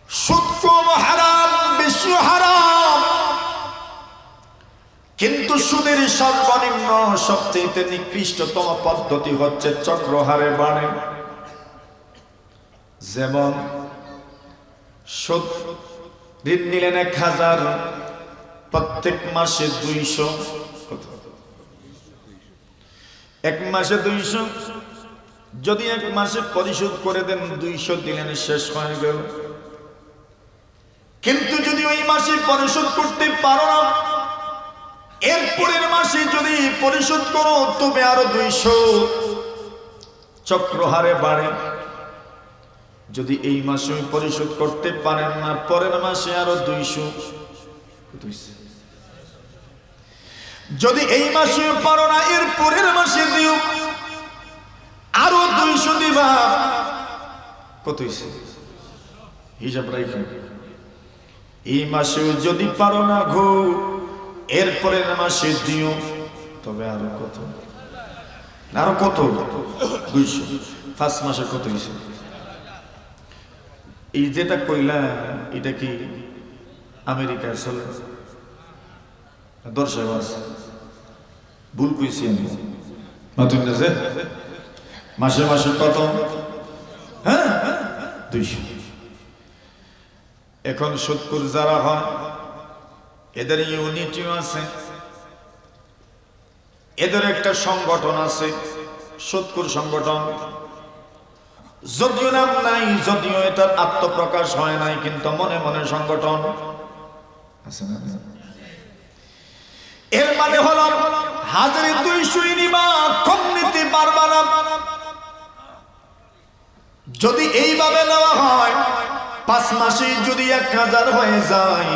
সুদ কম হারাম, বেশি হারাম, কিন্তু সুদের সর্বনিম্ন সবচেয়ে নিকৃষ্টতম পদ্ধতি হচ্ছে চক্রহারে বাড়ে। যেমন সুদ ঋণ নিলেন 1000, প্রত্যেক মাসে 200, এক মাসে 200, যদি এক মাসে পরিশোধ করে দেন 200 দিলেন, শেষ হয়ে গেল। কিন্তু যদি ওই মাসে পরিশোধ করতে পারো না, এরপরের মাসে যদি পরিশোধ করো তবে আরো 200 চক্রহারে বাড়ে। যদি এই মাসে পরিশোধ করতে পারেন না, পরের মাসে আরো 200। যদি এই মাসে পারো না, এর পরের মাসে দিও, আরো 200 দিবা। কত হইছে হিসাব রাখো। এই মাসেও যদি পারো না গো, এর পরের মাসে দিও, তবে আরো কত, আরো কত, 200। 5 মাসে কত হইছে? এই যেটা কইলা এটা কি আমেরিকায় চলে? দর্শক আছে, ভুল কইছি আমি। মাসে মাসে কত? হ্যাঁ, 200। এখন সুদখোর যারা হয়, এদের ইউনিটিও আছে, এদের একটা সংগঠন আছে, সুদখোর সংগঠন। যদিও নাম নাই, যদিও এটার আত্মপ্রকাশ হয় নাই, কিন্তু মনে মনে সংগঠন আছে না? এর মানে হলো 1200 নিবা, কম নিতে পারবা না। যদি এইভাবে নেওয়া হয়, 5 মাসে যদি 1000 হয়ে যায়,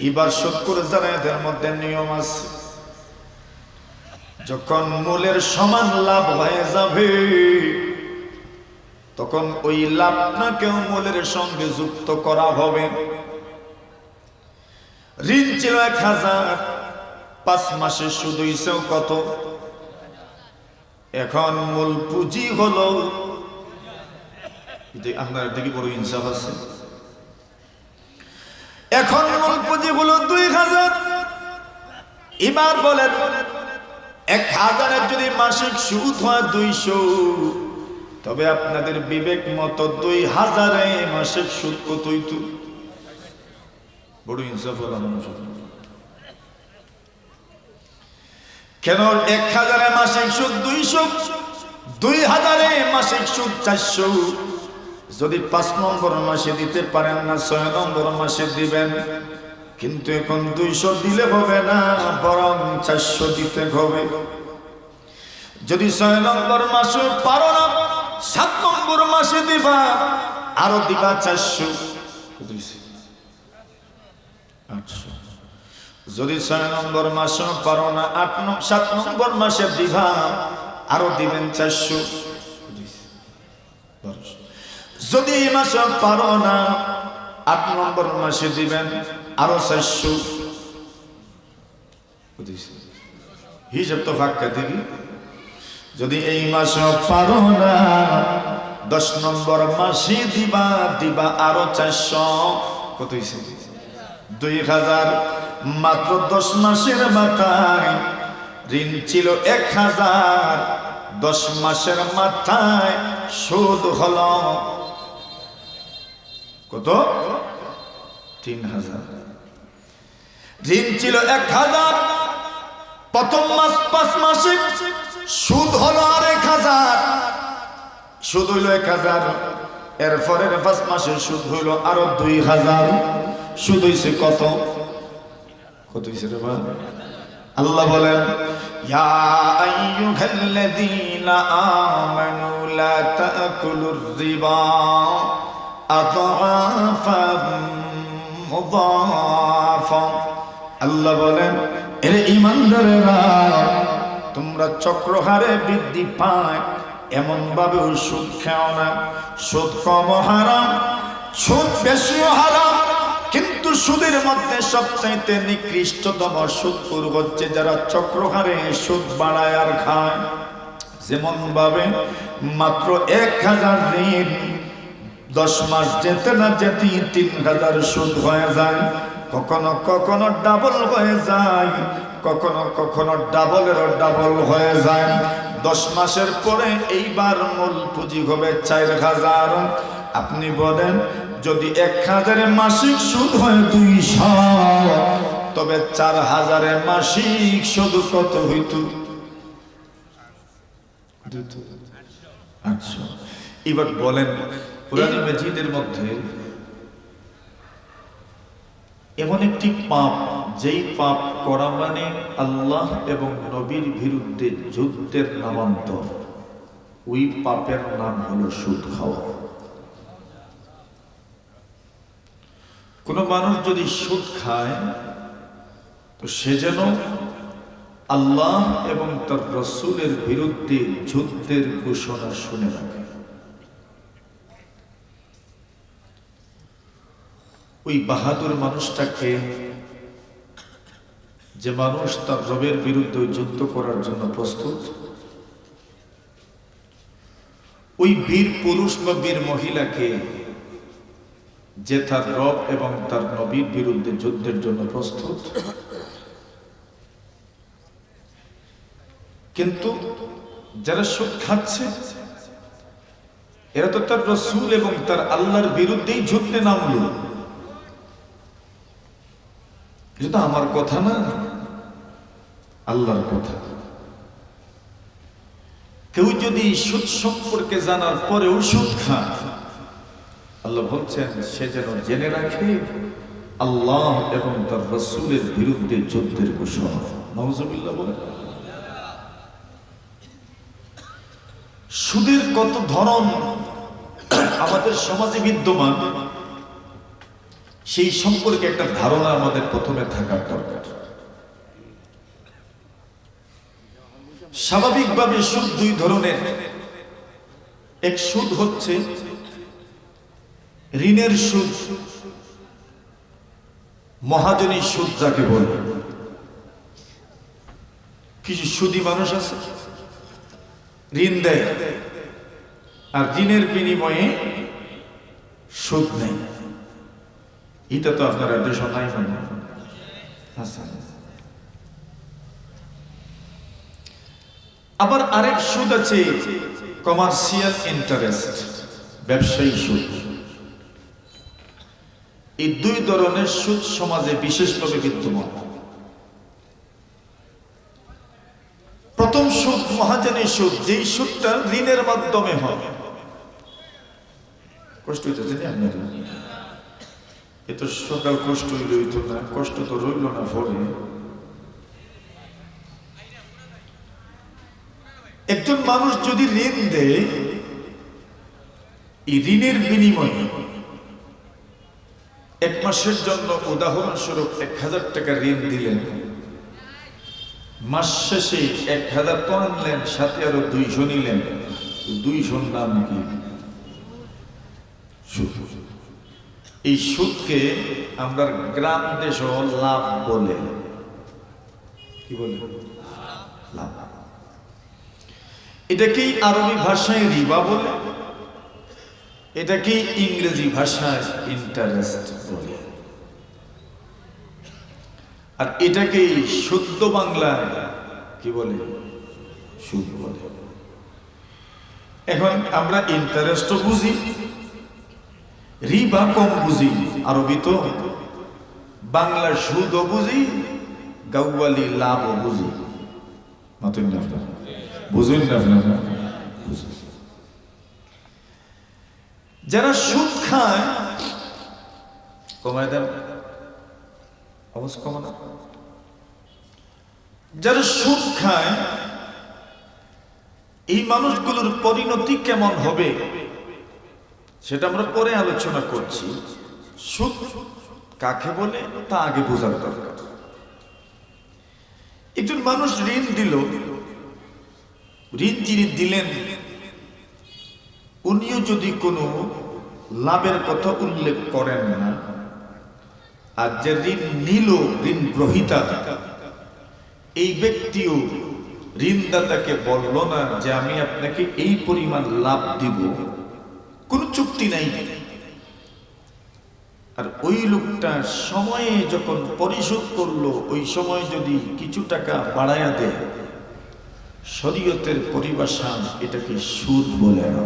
এবার সুদখোর যারা, এদের মধ্যে নিয়ম আছে, যখন মূলের সমান লাভ হয়ে যাবে, তখন ওই লাভটাকেও মূলের সঙ্গে যুক্ত করা হবে। ঋণ ছিল 1000, 5 মাসে সুদ হইছে কত? এখন মূল পুঁজি হলো, আপনার দেখি বড় ইনসাফ আছে। এখন মূল পুঁজি হলো 2000। এবার বলেন 1000-এর যদি মাসিক সুদ হয় 200, তবে আপনাদের বিবেক মতো 2000-এ মাসিক সুদ কত হইতো? বড় ইনসাফ হলো মানুষ। কেন 1000-এ মাসিক সুদ 200, 2000-এ মাসিক সুদ 400। যদি 5 নম্বর মাসে দিতে পারেন না, 6 নম্বর মাসে দিবেন। কিন্তু এখন 200 দিলে হবে না, বরং 400 দিতে হবে। যদি 6 নম্বর মাসে পারো না, 7 নম্বর মাসে দিবা, আরো দিবা 400। 800। যদি 6 নম্বর মাসে পারো না, 7 নম্বর মাসে দিবা, আরো দিবেন 400। যদি এই মাসে পারো না, 8 নম্বর মাসে দিবেন, আরো 400। হিসাব তো ফাঁকা দেখি। যদি এই মাসে পারো না, 10 নম্বর মাসে দিবা, আরো 400। কত হইছে? 2000। মাত্র 10 মাসের মাথায় ঋণ ছিল 1000, 10 মাসের মাথায় সুদ হলো কত? 3000। ঋণ ছিল 1000, প্রথম মাস 5 মাসে সুদ হলো আর 1000, সুদ হইল 1000। এরপরের 5 মাসে সুদ হইল আরো 2000। সুদ হইছে কত? কত হইছে রে ভাই? আল্লাহ বলেন, ইয়া আইয়ুহাল্লাযীনা আমানু লা তাকুলুর রিবা আদআফান মুদাফা। আল্লাহ বলেন, এর ঈমানদারেরা, তোমরা চক্রহারে বৃদ্ধি পায় এমন ভাবে সুদ খাও না। সুদ কম হারাম, সুদ বেশিও হারাম, কিন্তু সুদের মধ্যে সবচাইতে নিকৃষ্টতম সুদখোর হচ্ছে যারা চক্রহারে সুদ বাড়ায় আর খায়। যেমন ভাবে মাত্র 1000 ঋণ 10 মাস যেতে না যেতেই 3000 সুদ হয়ে যায়, কখনো কখনো ডাবল হয়ে যায়, কখনো কখনো ডাবলেরও ডাবল হয়ে যায়। 10 মাসের পরে এইবার মূল পুঁজি হবে 4000। আপনি বলেন যদি 1000 মাসিক সুদ হয় 200, তবে 4000 মাসিক সুদ কত হইত? 800। এবার বলেন কুরআন মাজিদের মধ্যে এমন একটি পাপ, যেই পাপ করা মানে আল্লাহ এবং নবীর বিরুদ্ধে যুদ্ধের নামান্তর, ওই পাপের নাম হলো সুদ খাওয়া। কোন মানুষ যদি সুদ খায় তো সে যেন আল্লাহ এবং তার রাসূলের বিরুদ্ধে যুদ্ধের ঘোষণা শুনে রাখে। ওই বাহাদুর মানুষটাকে, যে মানুষ তার রবের বিরুদ্ধে যুদ্ধ করার জন্য প্রস্তুত, ওই বীর পুরুষ বা বীর মহিলাকে, যে তার রব এবং তার নবীর বিরুদ্ধে যুদ্ধের জন্য প্রস্তুত, কিন্তু যারা সুদ খাচ্ছে এরা তো তার রাসূল এবং তার আল্লাহর বিরুদ্ধেই যুদ্ধে নামলো। এটা আমার কথা না, আল্লাহর কথা। কেউ যদি সুদ সম্পর্কে জানার পরেও সুদ খায়, আল্লাহ বলছেন সে যেন জেনে রাখে আল্লাহ এবং তার রাসূলের বিরুদ্ধে যুদ্ধের ঘোষণা। নাউজুবিল্লাহ বলে। সুদের কত ধরন আমাদের সমাজে বিদ্যমান, সেই সম্পর্কে একটা ধারণা আমাদের প্রথমে থাকার দরকার। স্বাভাবিকভাবে সুদ দুই ধরনের। এক সুদ হচ্ছে ঋণের সুদ, মহাজনী সুদ যাকে বলে। কিছু সুদী মানুষ আছে, ঋণ দেয় আর ঋণের বিনিময়ে সুদ নেই। এটা তো আপনারা দেশ নাই মানে। আবার আরেক সুদ আছে কমার্শিয়াল ইন্টারেস্ট, ব্যবসায়ী সুদ। এই দুই ধরনের সুদ সমাজে বিশেষভাবে বিদ্যমান। প্রথম সুদ মহাজনী সুদ, যেই সুদটা ঋণের মাধ্যমে হয়। কষ্ট হইতেছে আপনার? এত সকাল কষ্ট রইল না, কষ্ট তো রইল না। ফলে একজন মানুষ যদি ঋণ দেয়, এই ঋণের বিনিময়ে 1 মাসের জন্য উদাহরণস্বরূপ 1000 টাকা ঋণ দিলেন, মাস শেষে 1000 তো আনলেন, সাথে আরো 200 নিলেন। 200 নাম কি? সুদ। এই সুদকে আমরা গ্রাম দেশ লাভ বলে। কি বলে? লাভ। এটাকেই আরবি ভাষায় রিবা বলে, এটাকেই ইংরেজি ভাষায় ইন্টারেস্ট বলে, আর এটাকেই শুদ্ধ বাংলায় কি বলে? সুদ বলে। এখন আমরা ইন্টারেস্টও বুঝি, রিবা কম বুঝি। আরবি তো বাংলা সুদও বুঝি, গাওয়ালি লাভও বুঝি। মাতুন না আপনারা বুঝুন না আপনারা? যারা সুদ খায়, কমায় দেন অবশ্য কমানো। যারা সুদ খায়, এই মানুষগুলোর পরিণতি কেমন হবে সেটা আমরা পরে আলোচনা করছি। সুদ কাকে বলে তা আগে বোঝার দরকার। একজন মানুষ ঋণ দিল, ঋণ যিনি দিলেন উনিও যদি কোনো লাভের কথা উল্লেখ করেন না, আর যে ঋণ নিল, ঋণ গ্রহীতা, এই ব্যক্তিও ঋণদাতাকে বলল না যে আমি আপনাকে এই পরিমাণ লাভ দিব, কোনো চুক্তি নাই, আর ওই লোকটা সময়ে যখন পরিশোধ করলো ওই সময় যদি কিছু টাকা বাড়ায়া দেয়, শরীয়তের পরিভাষা এটাকে সুদ বলে না।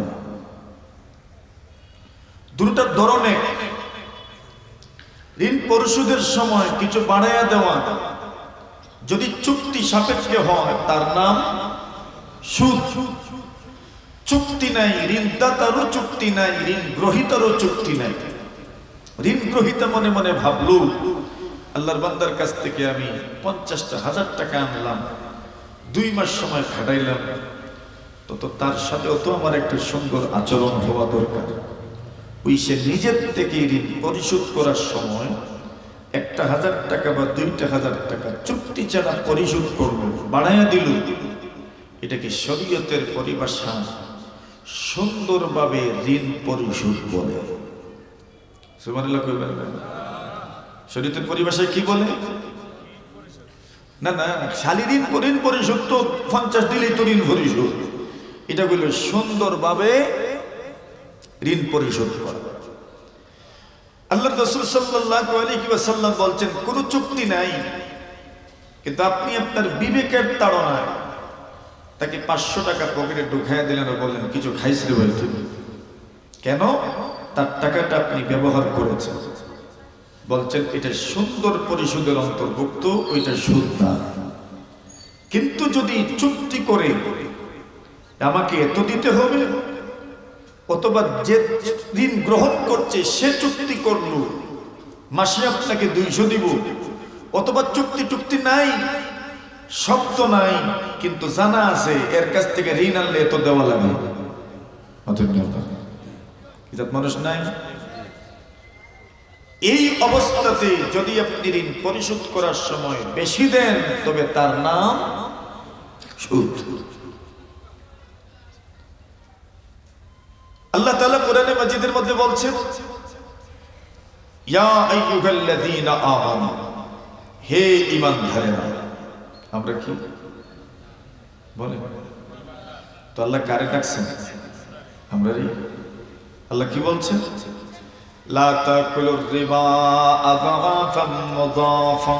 দুটো ধরনের ঋণ পরিশোধের সময় কিছু বাড়ায়া দেওয়া যদি চুক্তি সাপেক্ষে হয় তার নাম সুদ। চুক্তি নাই, ঋণদাতারও চুক্তি নাই, ঋণ গ্রহীতারও চুক্তি নাই। ঋণ গ্রহীতা মনে মনে ভাবলো আল্লাহর বান্দার কাছ থেকে আমি 50,000 টাকা আনলাম, 2 মাস সময় খাটাইলাম, তো তার সাথেও তো আমার একটা সুন্দর আচরণ হওয়া দরকার। ওই সে নিজের থেকে ঋণ পরিশোধ করার সময় 1,000 টাকা বা 2,000 টাকা চুক্তি ছাড়া পরিশোধ করলো, বাড়াইয়া দিল। এটাকে শরীয়তের পরিভাষা সুন্দরভাবে ঋণ পরিশোধ বলে। সুবহানাল্লাহ কইবেন না? শরীয়তের পরিভাষায় কি বলে? না না, শালী ঋণ পরিশোধ তো 50 দিলেই তো ঋণ পরিশোধ। এটা বলে সুন্দরভাবে ঋণ পরিশোধ করা। আল্লাহর রাসূল সাল্লাল্লাহু আলাইহি ওয়াসাল্লাম বলছেন কোনো চুক্তি নাই, কিন্তু আপনি আপনার বিবেকের তাড়নায় তাকে 500 টাকা পকেটে ঢুকাইয়া দিলেন ও বললেন কিছু খাইছে রে বলতে। কেন? তার টাকাটা আপনি ব্যবহার করেছেন। বলছেন এটা সুন্দর পরিশোধের অন্তর্ভুক্ত, ওইটা সুদ না। কিন্তু যদি চুক্তি করে আমাকে এত দিতে হবে, অথবা যে ঋণ গ্রহণ করছে সে চুক্তি করলো মাসে আপনাকে 200 দিব, অথবা চুক্তি নাই, শব্দ নাই, কিন্তু জানা আছে এর কাছ থেকে ঋণ আনলে এত দেওয়া লাগে, মানুষ নাই। এই অবস্থাতে যদি আপনি ঋণ পরিশোধ করার সময় বেশি দেন তবে তার নাম সুদ। আল্লাহ তাআলা কোরআনে মাজিদের মধ্যে বলছেন ইয়া আইয়ুহাল্লাযীনা আমানু, হে ঈমানধারীরা। আমরা কি বলে তো আল্লাহ কারে ডাকছেন? আমরা আল্লাহ কি বলছেন? লা তাকুলুর রিবা আযাফাম মুযাফা।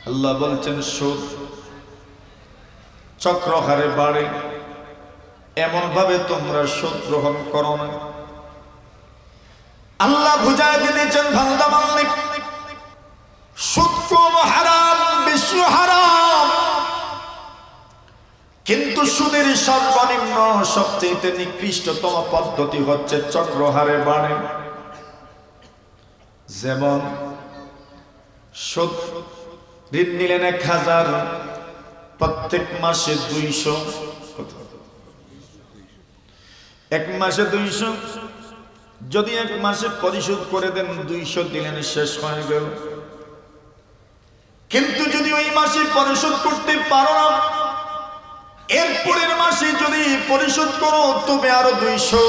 আল্লাহ বলছেন সুদ চক্রহারে বাড়ে, এমন ভাবে তোমরা সুদ গ্রহণ করো না। আল্লাহ বুঝায় দিয়েছেন বান্দা মালিক, সুদ কম হারাম, বেশি হারাম, কিন্তু সুদের সর্বনিম্ন সবচেয়ে নিকৃষ্টতম পদ্ধতি হচ্ছে চক্রহারে বাড়ে। যেমন সুদ ঋণ নিলেন 1000, প্রত্যেক মাসে 200, এক মাসে 200, যদি এক মাসে পরিশোধ করে দেন 200 দিলেন, শেষ হয়ে গেল। কিন্তু যদি ওই মাসে পরিশোধ করতে পারো না, এরপরের মাসে যদি পরিশোধ করো তবে আরো 200,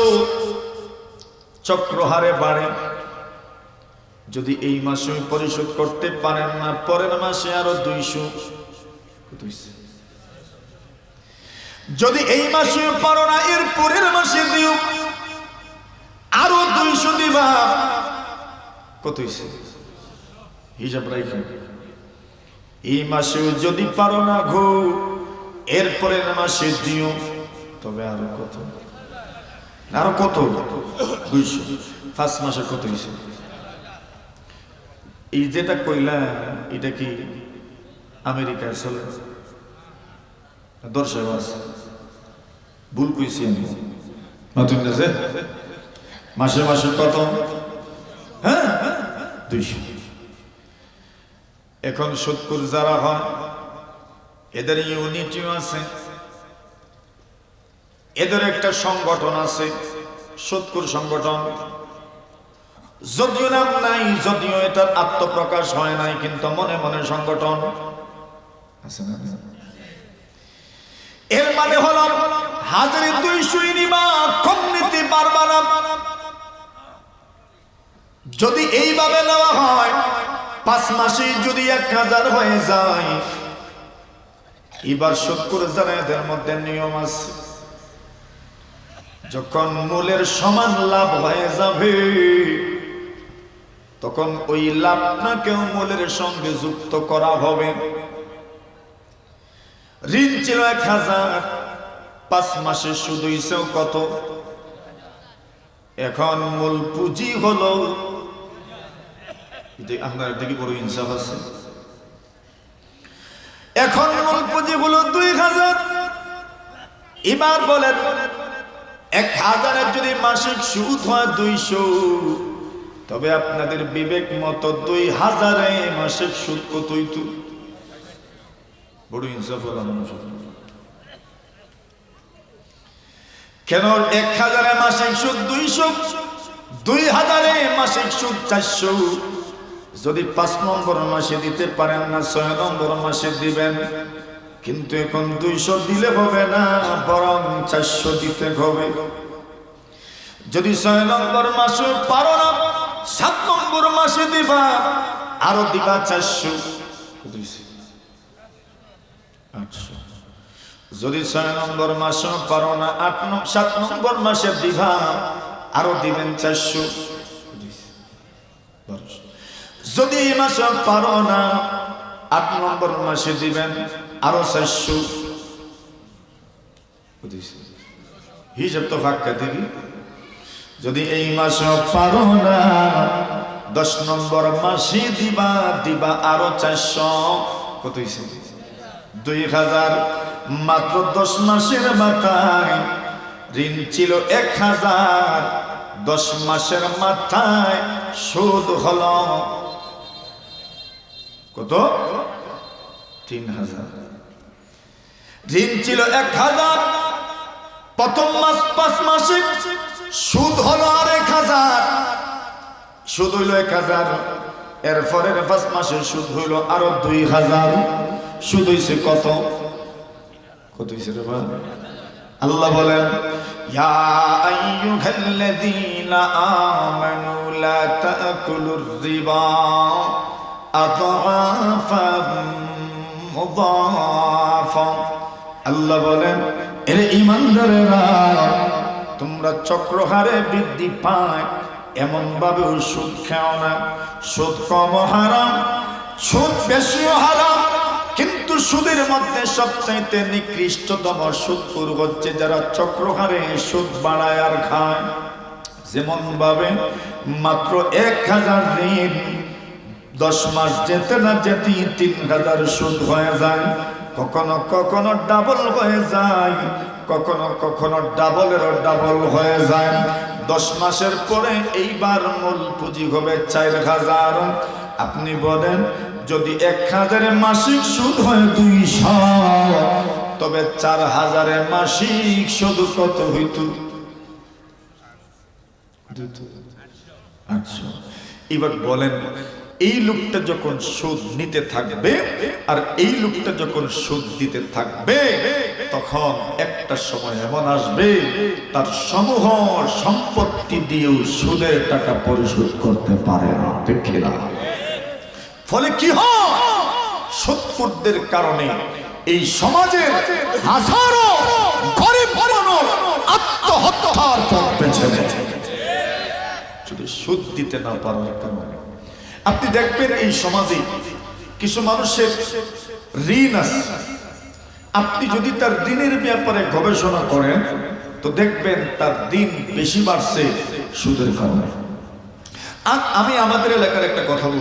চক্রহারে বাড়ে। যদি এই মাসে পরিশোধ করতে পারেন না, পরের মাসে আরো 200। যদি এই মাসে পারো না, এর পরের মাসে দিও, আরো 200 দিবা। কত হইছে হিসাব রাখেন। এই মাসে যদি পারো না গো, এর পরের মাসে দিও, তবে আরো কত? আরো কত? 200। 5 মাসে কত হইছে? এই যেটা কইলা এটা কি আমেরিকায় চলে? দর্শক আছে, ভুল কইছি আমি। নতুন দেশে মাসে মাসে কত? হ্যাঁ 200। এখন সুদখোর যারা হয় এদের ইউনিটিও আছে, এদের একটা সংগঠন আছে, সুদখোর সংগঠন। যদিও নাম নাই, যদিও এটার আত্মপ্রকাশ হয় নাই, কিন্তু মনে মনে সংগঠন আছে না? এর মানে হলো 1200 নিবা, কম নিতে পারবা না। যদি এইভাবে নেওয়া হয়, 5 মাসে যদি 1000 হয়ে যায়, এবার সুদখোর যারা এদের মধ্যে নিয়ম আছে, যখন মূলের সমান লাভ হয়ে যাবে তখন ওই লাভটাকেও মূলের সঙ্গে যুক্ত করা হবে। ঋণ ছিল 1000, 5 মাসে সুদ হইছে কত? এখন মূল পুঁজি হলো, আপনার দেখি বড় ইনসাফ আছে। এখন মূল পুঁজি হলো 2000। এবার বলেন 1000 যদি মাসিক সুদ হয় 200, তবে আপনাদের বিবেক মতো 2000 মাসিক সুদ কত হইতো? বড় ইনসাফ হলো মানুষ। কেন 1000 মাসিক সুদ 200, 2000 মাসিক সুদ 400। যদি 5 নম্বর মাসে দিতে পারেন না, 6 নম্বর মাসে দিবেন। কিন্তু এখন 200 দিলে হবে না, বরং 400 দিতে হবে। যদি 6 নম্বর মাসে পারো না, 7 নম্বর মাসে দিবা, আরো দিবা 400। 800। যদি 6 নম্বর মাসে পারো না, 7 নম্বর মাসে দিবা, আরো দিবেন 400। যদি এই মাসে পারো না, 8 নম্বর মাসে দিবেন, আরো 400। হিসাব তো ফাঁকা দেখি। যদি এই মাসে পারো না, 10 নম্বর মাসে দিবা আরো 400। কত হয়েছে? 2000। মাত্র 10 মাসের মাথায় ঋণ ছিল 1000, 10 মাসের মাথায় সুদ হলো কত? 3000। ঋণ ছিল 1000, প্রথম মাস 5 মাসে সুদ হলো আর 1000, সুদ হইল 1000। এরপরের 5 মাসে সুদ হইল আরো 2000। সুদ হইছে কত? কত হইছে রে ভাই? আল্লাহ বলেন, ইয়া আইয়ুহাল্লাযীনা আমানু লা তাকুলুর রিবা আদআফান মুদাফা। আল্লাহ বলেন, এর ঈমানদারেরা, তোমরা চক্রহারে বৃদ্ধি পায় এমন ভাবে সুদ খাও না। সুদ কম হারাম, সুদ বেশিও হারাম। কিন্তু সুদের মধ্যে সবচাইতে নিকৃষ্টতম সুদখোর হচ্ছে যারা চক্রহারে সুদ বাড়ায় আর খায়। যেমন ভাবে মাত্র 1000 ঋণ 10 মাস যেতে না যেতে 3000 সুদ হয়ে যায়। কখনো কখনো ডাবল হয়ে যায়, কখনো কখনো ডাবলেরও ডাবল হয়ে যায়। 10 মাসের পরে এইবার মূল পুঁজি হবে 4000। আপনি বলেন, যদি 1000 মাসিক সুদ হয় 200, তবে 4000 মাসিক সুদ কত হইত? 800। এবার বলেন, এই লোকটা যখন সুদ নিতে থাকবে আর এই লোকটা যখন সুদ দিতে থাকবে, তখন একটা সময় এমন আসবে তার সমূহ সম্পত্তি দিয়েও সুদের টাকা পরিশোধ করতে পারে না। ঠিক না? ফলে কি হয়? সুদখোরদের কারণে এই সমাজের হাজারো গরিব মানুষ আত্মহত্যার পথ বেছে নেয়, শুধু সুদ দিতে না পারার কারণে। আপনি দেখবেন এই সমাজে কিছু মানুষের ঋণ আছে। আপনি যদি তার ঋণের ব্যাপারে গবেষণা করেন, তো দেখবেন তার ঋণ বেশি বাড়ছে সুদের কারণে। আমি আমাদের এলাকার একটা কথা বলি।